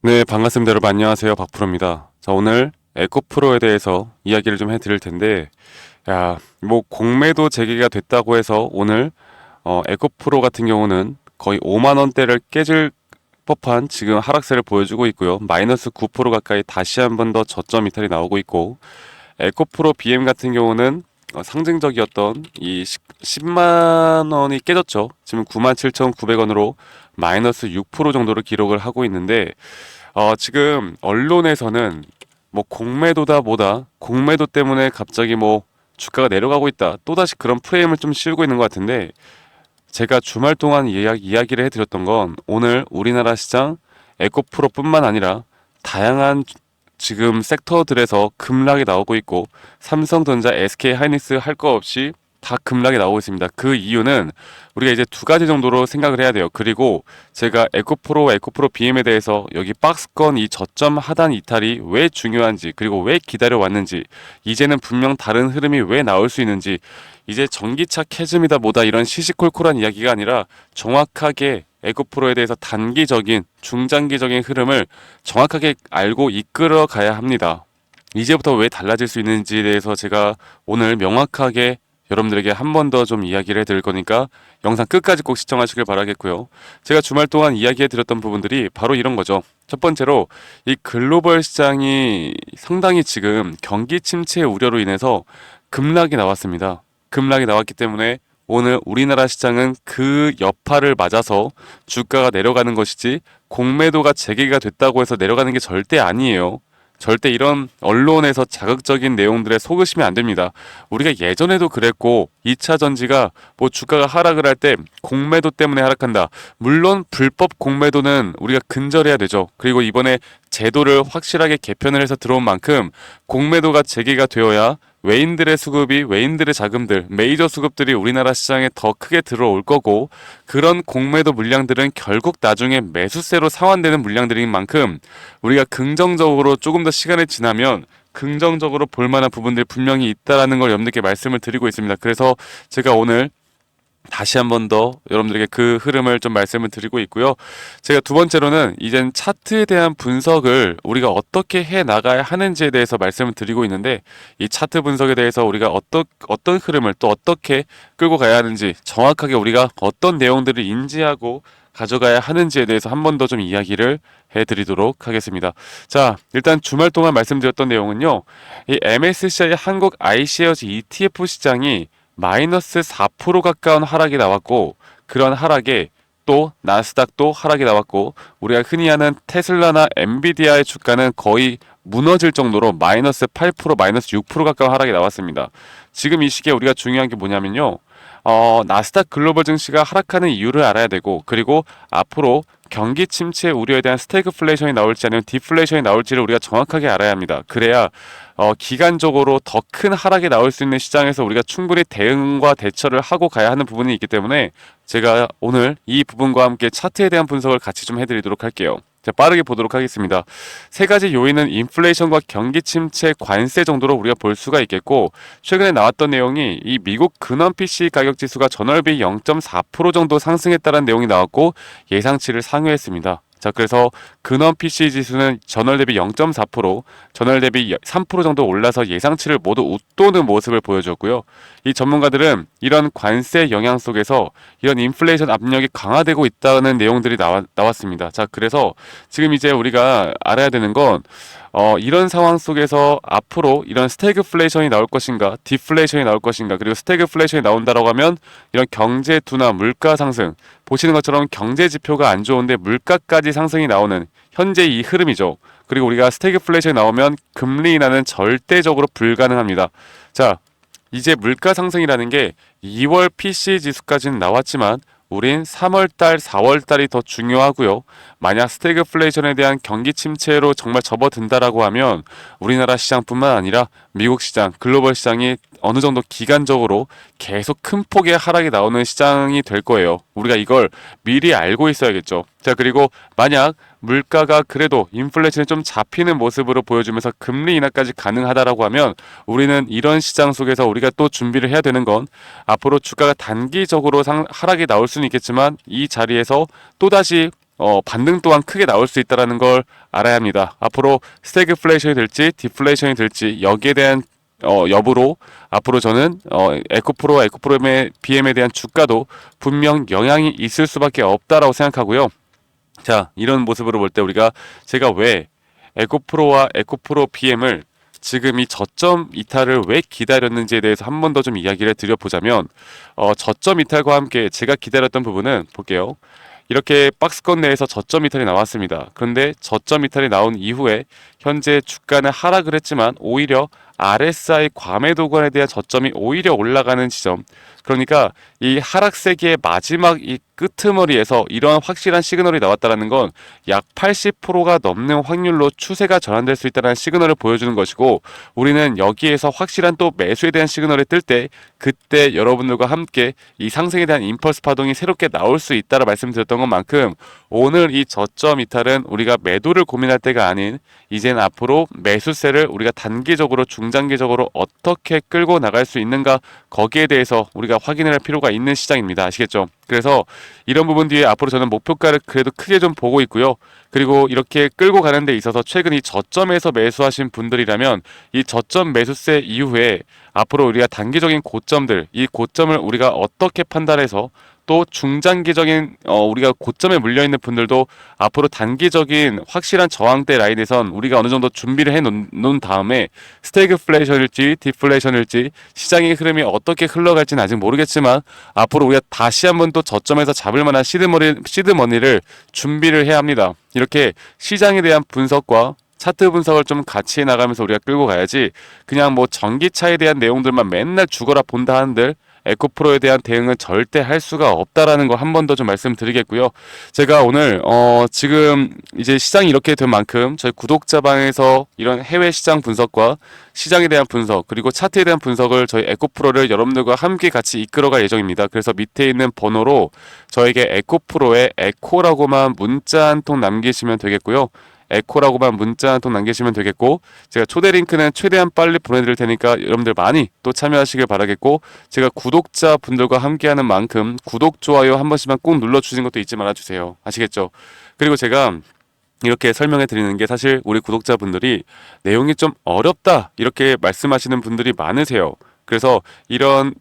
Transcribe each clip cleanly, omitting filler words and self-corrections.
네, 반갑습니다. 여러분 안녕하세요. 박프로입니다. 자, 오늘 에코프로에 대해서 이야기를 좀 해드릴 텐데, 뭐 공매도 재개가 됐다고 해서 오늘 에코프로 같은 경우는 거의 5만 원대를 깨질 법한 지금 하락세를 보여주고 있고요. 마이너스 9% 가까이 다시 한 번 더 저점 이탈이 나오고 있고, 에코프로 BM 같은 경우는 상징적이었던 이 10만 원이 깨졌죠. 지금 97,900원으로 마이너스 6% 정도를 기록을 하고 있는데, 지금 언론에서는 뭐 공매도다 뭐다, 공매도 때문에 갑자기 뭐 주가가 내려가고 있다, 또다시 그런 프레임을 좀 씌우고 있는 것 같은데, 제가 주말 동안 이야기를 해드렸던 건 오늘 우리나라 시장 에코프로뿐만 아니라 다양한 지금 섹터들에서 급락이 나오고 있고, 삼성전자, SK하이닉스 할 거 없이 다 급락이 나오고 있습니다. 그 이유는 우리가 이제 두 가지 정도로 생각을 해야 돼요. 그리고 제가 에코프로 BM에 대해서 여기 박스권 이 저점 하단 이탈이 왜 중요한지, 그리고 왜 기다려 왔는지, 이제는 분명 다른 흐름이 왜 나올 수 있는지, 이제 전기차 캐즘이다 뭐다 이런 시시콜콜한 이야기가 아니라 정확하게 에코프로에 대해서 단기적인, 중장기적인 흐름을 정확하게 알고 이끌어 가야 합니다. 이제부터 왜 달라질 수 있는지에 대해서 제가 오늘 명확하게 여러분들에게 한 번 더 좀 이야기를 해드릴 거니까 영상 끝까지 꼭 시청하시길 바라겠고요. 제가 주말 동안 이야기해 드렸던 부분들이 바로 이런 거죠. 첫 번째로 이 글로벌 시장이 상당히 지금 경기 침체 우려로 인해서 급락이 나왔습니다. 급락이 나왔기 때문에 오늘 우리나라 시장은 그 여파를 맞아서 주가가 내려가는 것이지, 공매도가 재개가 됐다고 해서 내려가는 게 절대 아니에요. 절대 이런 언론에서 자극적인 내용들에 속으시면 안 됩니다. 우리가 예전에도 그랬고, 2차 전지가 뭐 주가가 하락을 할 때 공매도 때문에 하락한다. 물론 불법 공매도는 우리가 근절해야 되죠. 그리고 이번에 제도를 확실하게 개편을 해서 들어온 만큼 공매도가 재개가 되어야 외인들의 수급이, 외인들의 자금들, 메이저 수급들이 우리나라 시장에 더 크게 들어올 거고, 그런 공매도 물량들은 결국 나중에 매수세로 상환되는 물량들인 만큼 우리가 긍정적으로 조금 더 시간이 지나면 긍정적으로 볼 만한 부분들이 분명히 있다라는 걸 여러분들께 말씀을 드리고 있습니다. 그래서 제가 오늘 다시 한 번 더 여러분들에게 그 흐름을 좀 말씀을 드리고 있고요. 제가 두 번째로는 이젠 차트에 대한 분석을 우리가 어떻게 해 나가야 하는지에 대해서 말씀을 드리고 있는데, 이 차트 분석에 대해서 우리가 어떤 흐름을 또 어떻게 끌고 가야 하는지, 정확하게 우리가 어떤 내용들을 인지하고 가져가야 하는지에 대해서 한 번 더 좀 이야기를 해드리도록 하겠습니다. 자, 일단 주말 동안 말씀드렸던 내용은요, 이 MSCI 한국 iShares ETF 시장이 마이너스 4% 가까운 하락이 나왔고, 그런 하락에 또 나스닥도 하락이 나왔고, 우리가 흔히 아는 테슬라나 엔비디아의 주가는 거의 무너질 정도로 마이너스 8%, 마이너스 6% 가까운 하락이 나왔습니다. 지금 이 시기에 우리가 중요한 게 뭐냐면요, 나스닥 글로벌 증시가 하락하는 이유를 알아야 되고, 그리고 앞으로 경기 침체 우려에 대한 스태그플레이션이 나올지 아니면 디플레이션이 나올지를 우리가 정확하게 알아야 합니다. 그래야 기간적으로 더 큰 하락이 나올 수 있는 시장에서 우리가 충분히 대응과 대처를 하고 가야 하는 부분이 있기 때문에, 제가 오늘 이 부분과 함께 차트에 대한 분석을 같이 좀 해드리도록 할게요. 자, 빠르게 보도록 하겠습니다. 세 가지 요인은 인플레이션과 경기 침체, 관세 정도로 우리가 볼 수가 있겠고, 최근에 나왔던 내용이 이 미국 근원 PC 가격 지수가 전월비 0.4% 정도 상승했다는 내용이 나왔고, 예상치를 상회했습니다. 자, 그래서 근원 PC 지수는 전월 대비 0.4%, 전월 대비 3% 정도 올라서 예상치를 모두 웃도는 모습을 보여줬고요. 이 전문가들은 이런 관세 영향 속에서 이런 인플레이션 압력이 강화되고 있다는 내용들이 나왔습니다. 자, 그래서 지금 이제 우리가 알아야 되는 건, 이런 상황 속에서 앞으로 이런 스태그플레이션이 나올 것인가, 디플레이션이 나올 것인가, 그리고 스태그플레이션이 나온다라고 하면 이런 경제 둔화, 물가 상승, 보시는 것처럼 경제 지표가 안 좋은데 물가까지 상승이 나오는 현재 이 흐름이죠. 그리고 우리가 스태그플레이션이 나오면 금리 인하는 절대적으로 불가능합니다. 자, 이제 물가 상승이라는 게 2월 PC 지수까지는 나왔지만 우린 3월달, 4월달이 더 중요하고요. 만약 스태그플레이션에 대한 경기 침체로 정말 접어든다라고 하면 우리나라 시장뿐만 아니라 미국 시장, 글로벌 시장이 어느 정도 기간적으로 계속 큰 폭의 하락이 나오는 시장이 될 거예요. 우리가 이걸 미리 알고 있어야겠죠. 자, 그리고 만약 물가가 그래도 인플레이션이 좀 잡히는 모습으로 보여주면서 금리 인하까지 가능하다라고 하면, 우리는 이런 시장 속에서 우리가 또 준비를 해야 되는 건, 앞으로 주가가 단기적으로 하락이 나올 수는 있겠지만 이 자리에서 또다시 반등 또한 크게 나올 수 있다는 걸 알아야 합니다. 앞으로 스태그플레이션이 될지 디플레이션이 될지 여기에 대한 여부로 앞으로 저는 에코프로의 BM에 대한 주가도 분명 영향이 있을 수밖에 없다라고 생각하고요. 자, 이런 모습으로 볼 때 제가 왜 에코프로와 에코프로 BM을 지금 이 저점 이탈을 왜 기다렸는지에 대해서 한 번 더 좀 이야기를 드려보자면 저점 이탈과 함께 제가 기다렸던 부분은 볼게요. 이렇게 박스권 내에서 저점 이탈이 나왔습니다. 그런데 저점 이탈이 나온 이후에 현재 주가는 하락을 했지만 오히려 RSI 과매도권에 대한 저점이 오히려 올라가는 지점. 그러니까 이 하락세기의 마지막 이 끄트머리에서 이러한 확실한 시그널이 나왔다는 건 약 80%가 넘는 확률로 추세가 전환될 수 있다는 시그널을 보여주는 것이고, 우리는 여기에서 확실한 또 매수에 대한 시그널이 뜰 때 그때 여러분들과 함께 이 상승에 대한 임펄스 파동이 새롭게 나올 수 있다라 말씀드렸던 것만큼, 오늘 이 저점 이탈은 우리가 매도를 고민할 때가 아닌 이젠 앞으로 매수세를 우리가 단기적으로 중장기적으로 어떻게 끌고 나갈 수 있는가, 거기에 대해서 우리가 확인을 할 필요가 있는 시장입니다. 아시겠죠? 그래서 이런 부분 뒤에 앞으로 저는 목표가를 그래도 크게 좀 보고 있고요. 그리고 이렇게 끌고 가는 데 있어서 최근 이 저점에서 매수하신 분들이라면 이 저점 매수세 이후에 앞으로 우리가 단기적인 고점들, 이 고점을 우리가 어떻게 판단해서 또 중장기적인 우리가 고점에 물려있는 분들도 앞으로 단기적인 확실한 저항대 라인에선 우리가 어느 정도 준비를 해 놓은 다음에 스태그플레이션일지 디플레이션일지 시장의 흐름이 어떻게 흘러갈지는 아직 모르겠지만 앞으로 우리가 다시 한번 또 저점에서 잡을 만한 시드머니를 준비를 해야 합니다. 이렇게 시장에 대한 분석과 차트 분석을 좀 같이 해나가면서 우리가 끌고 가야지, 그냥 뭐 전기차에 대한 내용들만 맨날 죽어라 본다 한들 에코프로에 대한 대응은 절대 할 수가 없다라는 거 한 번 더 좀 말씀드리겠고요. 제가 오늘 지금 이제 시장이 이렇게 된 만큼 저희 구독자방에서 이런 해외 시장 분석과 시장에 대한 분석, 그리고 차트에 대한 분석을 저희 에코프로를 여러분들과 함께 같이 이끌어갈 예정입니다. 그래서 밑에 있는 번호로 저에게 에코프로에 에코라고만 문자 한 통 남기시면 되겠고요. 에코라고만 문자 한 통 남기시면 되겠고, 제가 초대 링크는 최대한 빨리 보내드릴 테니까 여러분들 많이 또 참여하시길 바라겠고, 제가 구독자 분들과 함께하는 만큼 구독, 좋아요 한 번씩만 꼭 눌러주시는 것도 잊지 말아주세요. 아시겠죠? 그리고 제가 이렇게 설명해 드리는 게 사실 우리 구독자분들이 내용이 좀 어렵다 이렇게 말씀하시는 분들이 많으세요. 그래서 이런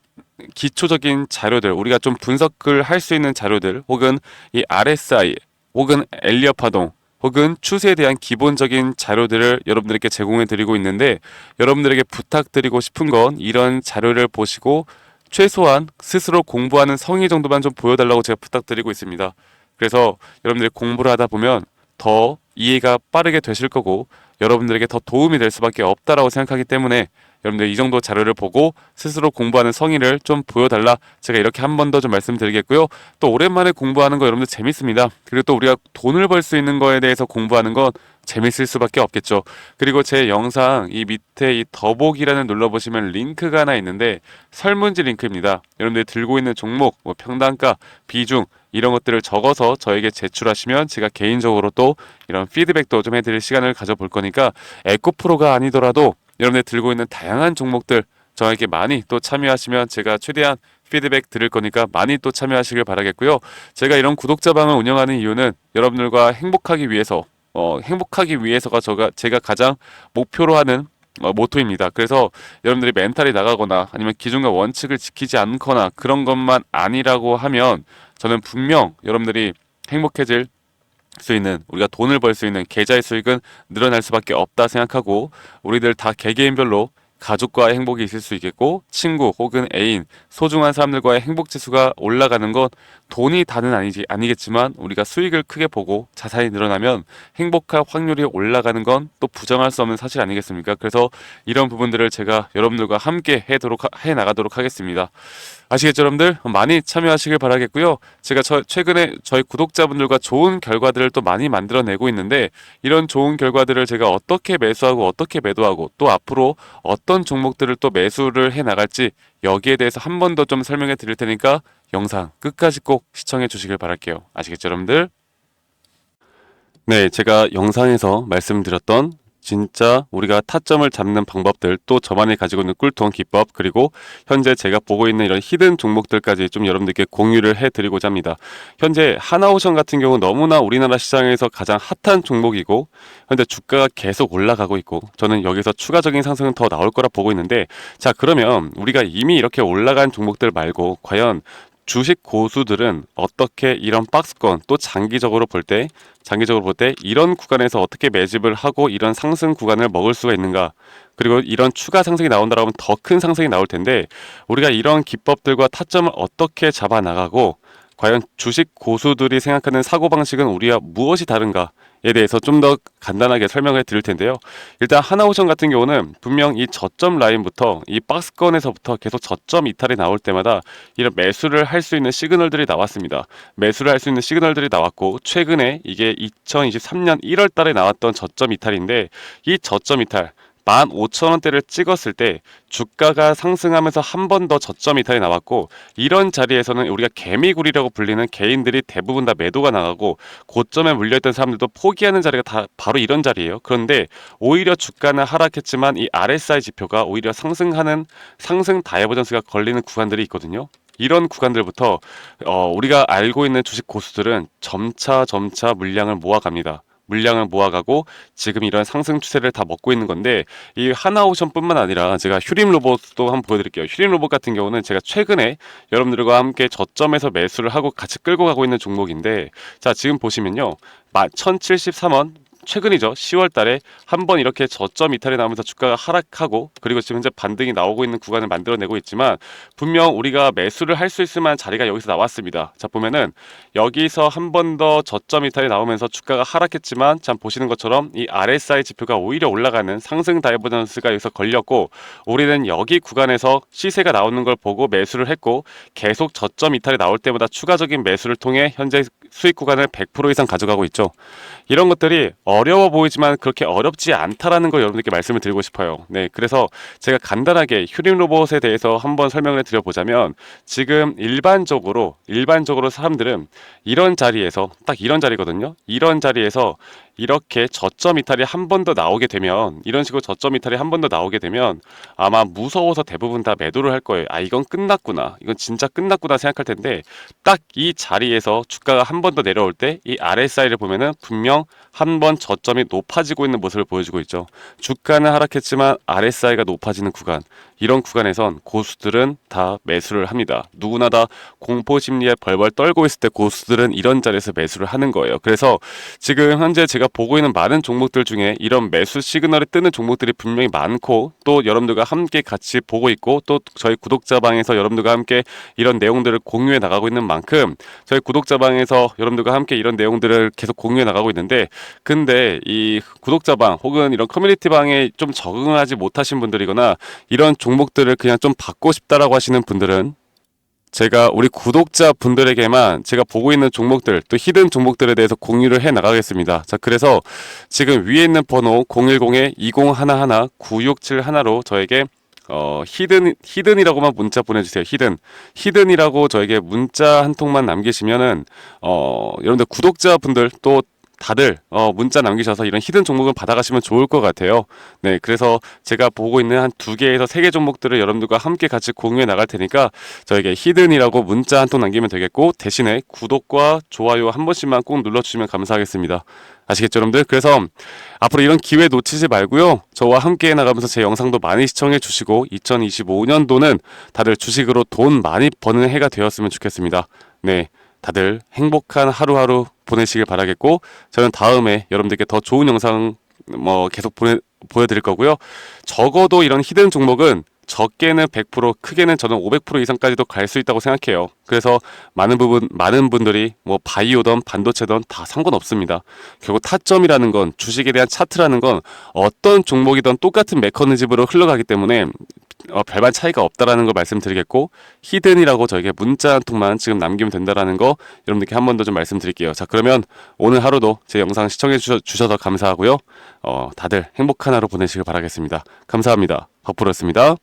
기초적인 자료들, 우리가 좀 분석을 할 수 있는 자료들, 혹은 이 RSI, 혹은 엘리엇 파동, 혹은 추세에 대한 기본적인 자료들을 여러분들에게 제공해 드리고 있는데, 여러분들에게 부탁드리고 싶은 건 이런 자료를 보시고 최소한 스스로 공부하는 성의 정도만 좀 보여달라고 제가 부탁드리고 있습니다. 그래서 여러분들이 공부를 하다 보면 더 이해가 빠르게 되실 거고 여러분들에게 더 도움이 될 수밖에 없다라고 생각하기 때문에, 여러분들 이 정도 자료를 보고 스스로 공부하는 성의를 좀 보여달라, 제가 이렇게 한 번 더 좀 말씀드리겠고요. 또 오랜만에 공부하는 거 여러분들 재밌습니다. 그리고 또 우리가 돈을 벌 수 있는 거에 대해서 공부하는 건 재밌을 수밖에 없겠죠. 그리고 제 영상 이 밑에 이 더보기란을 눌러보시면 링크가 하나 있는데 설문지 링크입니다. 여러분들이 들고 있는 종목, 뭐 평단가, 비중 이런 것들을 적어서 저에게 제출하시면 제가 개인적으로 또 이런 피드백도 좀 해드릴 시간을 가져볼 거니까, 에코프로가 아니더라도 여러분들 들고 있는 다양한 종목들 저에게 많이 또 참여하시면 제가 최대한 피드백 드릴 거니까 많이 또 참여하시길 바라겠고요. 제가 이런 구독자방을 운영하는 이유는 여러분들과 행복하기 위해서가 제가 가장 목표로 하는 모토입니다. 그래서 여러분들이 멘탈이 나가거나 아니면 기준과 원칙을 지키지 않거나 그런 것만 아니라고 하면 저는 분명 여러분들이 행복해질 수 있는, 우리가 돈을 벌 수 있는 계좌의 수익은 늘어날 수밖에 없다 생각하고, 우리들 다 개개인별로 가족과의 행복이 있을 수 있겠고, 친구 혹은 애인, 소중한 사람들과의 행복 지수가 올라가는 건 돈이 다는 아니겠지만 우리가 수익을 크게 보고 자산이 늘어나면 행복할 확률이 올라가는 건 또 부정할 수 없는 사실 아니겠습니까? 그래서 이런 부분들을 제가 여러분들과 함께 해 나가도록 하겠습니다. 아시겠죠, 여러분들? 많이 참여하시길 바라겠고요. 제가 최근에 저희 구독자분들과 좋은 결과들을 또 많이 만들어내고 있는데, 이런 좋은 결과들을 제가 어떻게 매수하고 어떻게 매도하고 또 앞으로 어떤 종목들을 또 매수를 해 나갈지 여기에 대해서 한 번 더 좀 설명해 드릴 테니까 영상 끝까지 꼭 시청해 주시길 바랄게요. 아시겠죠, 여러분들? 네, 제가 영상에서 말씀드렸던 진짜 우리가 타점을 잡는 방법들, 또 저만이 가지고 있는 꿀통 기법, 그리고 현재 제가 보고 있는 이런 히든 종목들까지 좀 여러분들께 공유를 해드리고자 합니다. 현재 하나오션 같은 경우 너무나 우리나라 시장에서 가장 핫한 종목이고, 현재 주가가 계속 올라가고 있고, 저는 여기서 추가적인 상승은 더 나올 거라 보고 있는데, 자, 그러면 우리가 이미 이렇게 올라간 종목들 말고 과연 주식 고수들은 어떻게 이런 박스권, 또 장기적으로 볼 때 이런 구간에서 어떻게 매집을 하고 이런 상승 구간을 먹을 수가 있는가? 그리고 이런 추가 상승이 나온다라고 하면 더 큰 상승이 나올 텐데, 우리가 이런 기법들과 타점을 어떻게 잡아 나가고 과연 주식 고수들이 생각하는 사고방식은 우리와 무엇이 다른가에 대해서 좀 더 간단하게 설명을 드릴 텐데요. 일단 하나오션 같은 경우는 분명 이 저점 라인부터 이 박스권에서부터 계속 저점 이탈이 나올 때마다 이런 매수를 할 수 있는 시그널들이 나왔습니다. 매수를 할 수 있는 시그널들이 나왔고, 최근에 이게 2023년 1월 달에 나왔던 저점 이탈인데, 이 저점 이탈 15,000원대를 찍었을 때 주가가 상승하면서 한 번 더 저점 이탈이 나왔고, 이런 자리에서는 우리가 개미굴이라고 불리는 개인들이 대부분 다 매도가 나가고 고점에 물려있던 사람들도 포기하는 자리가 다 바로 이런 자리예요. 그런데 오히려 주가는 하락했지만 이 RSI 지표가 오히려 상승하는 상승 다이버전스가 걸리는 구간들이 있거든요. 이런 구간들부터 우리가 알고 있는 주식 고수들은 점차 물량을 모아갑니다. 물량을 모아가고 지금 이런 상승 추세를 다 먹고 있는 건데, 이 하나오션뿐만 아니라 제가 휴림 로봇도 한번 보여드릴게요. 휴림 로봇 같은 경우는 제가 최근에 여러분들과 함께 저점에서 매수를 하고 같이 끌고 가고 있는 종목인데, 자, 지금 보시면요, 1073원 최근이죠. 10월 달에 한번 이렇게 저점 이탈이 나오면서 주가가 하락하고, 그리고 지금 현재 반등이 나오고 있는 구간을 만들어내고 있지만, 분명 우리가 매수를 할 수 있을 만한 자리가 여기서 나왔습니다. 자, 보면은 여기서 한 번 더 저점 이탈이 나오면서 주가가 하락했지만, 참 보시는 것처럼 이 RSI 지표가 오히려 올라가는 상승 다이버전스가 여기서 걸렸고, 우리는 여기 구간에서 시세가 나오는 걸 보고 매수를 했고, 계속 저점 이탈이 나올 때마다 추가적인 매수를 통해 현재 수익 구간을 100% 이상 가져가고 있죠. 이런 것들이 어려워 보이지만 그렇게 어렵지 않다라는 걸 여러분들께 말씀을 드리고 싶어요. 네, 그래서 제가 간단하게 휴림 로봇에 대해서 한번 설명을 드려보자면, 지금 일반적으로 사람들은 이런 자리에서, 딱 이런 자리거든요. 이런 자리에서 이렇게 저점 이탈이 한 번 더 나오게 되면, 이런 식으로 저점 이탈이 한 번 더 나오게 되면 아마 무서워서 대부분 다 매도를 할 거예요. 아, 이건 끝났구나, 이건 진짜 끝났구나 생각할 텐데, 딱 이 자리에서 주가가 한 번 더 내려올 때 이 RSI를 보면은 분명 한 번 저점이 높아지고 있는 모습을 보여주고 있죠. 주가는 하락했지만 RSI가 높아지는 구간, 이런 구간에선 고수들은 다 매수를 합니다. 누구나 다 공포 심리에 벌벌 떨고 있을 때 고수들은 이런 자리에서 매수를 하는 거예요. 그래서 지금 현재 제가 보고 있는 많은 종목들 중에 이런 매수 시그널이 뜨는 종목들이 분명히 많고, 또 여러분들과 함께 같이 보고 있고, 또 저희 구독자방에서 여러분들과 함께 이런 내용들을 공유해 나가고 있는 만큼, 저희 구독자방에서 여러분들과 함께 이런 내용들을 계속 공유해 나가고 있는데, 근데 이 구독자방 혹은 이런 커뮤니티방에 좀 적응하지 못하신 분들이거나 이런 종목들을 그냥 좀 받고 싶다라고 하시는 분들은, 제가 우리 구독자 분들에게만 제가 보고 있는 종목들, 또 히든 종목들에 대해서 공유를 해 나가겠습니다. 자, 그래서 지금 위에 있는 번호 010-2011-9671로 저에게 히든이라고만 문자 보내주세요. 히든이라고 저에게 문자 한 통만 남기시면은, 여러분들 구독자분들 또 다들 문자 남기셔서 이런 히든 종목을 받아가시면 좋을 것 같아요. 네, 그래서 제가 보고 있는 한 2개에서 3개 종목들을 여러분들과 함께 같이 공유해 나갈 테니까 저에게 히든이라고 문자 한 통 남기면 되겠고, 대신에 구독과 좋아요 한 번씩만 꼭 눌러주시면 감사하겠습니다. 아시겠죠, 여러분들? 그래서 앞으로 이런 기회 놓치지 말고요, 저와 함께 나가면서 제 영상도 많이 시청해 주시고, 2025년도는 다들 주식으로 돈 많이 버는 해가 되었으면 좋겠습니다. 네, 다들 행복한 하루하루 보내시길 바라겠고, 저는 다음에 여러분들께 더 좋은 영상 계속 보여드릴 거고요. 적어도 이런 히든 종목은 적게는 100%, 크게는 저는 500% 이상까지도 갈 수 있다고 생각해요. 그래서 많은 분들이 바이오든 반도체든 다 상관없습니다. 결국 타점이라는 건, 주식에 대한 차트라는 건 어떤 종목이든 똑같은 메커니즘으로 흘러가기 때문에 별반 차이가 없다라는 걸 말씀드리겠고, 히든이라고 저에게 문자 한 통만 지금 남기면 된다라는 거 여러분들께 한 번 더 좀 말씀드릴게요. 자, 그러면 오늘 하루도 제 영상 시청해 주셔서 감사하고요. 다들 행복한 하루 보내시길 바라겠습니다. 감사합니다. 박프로였습니다.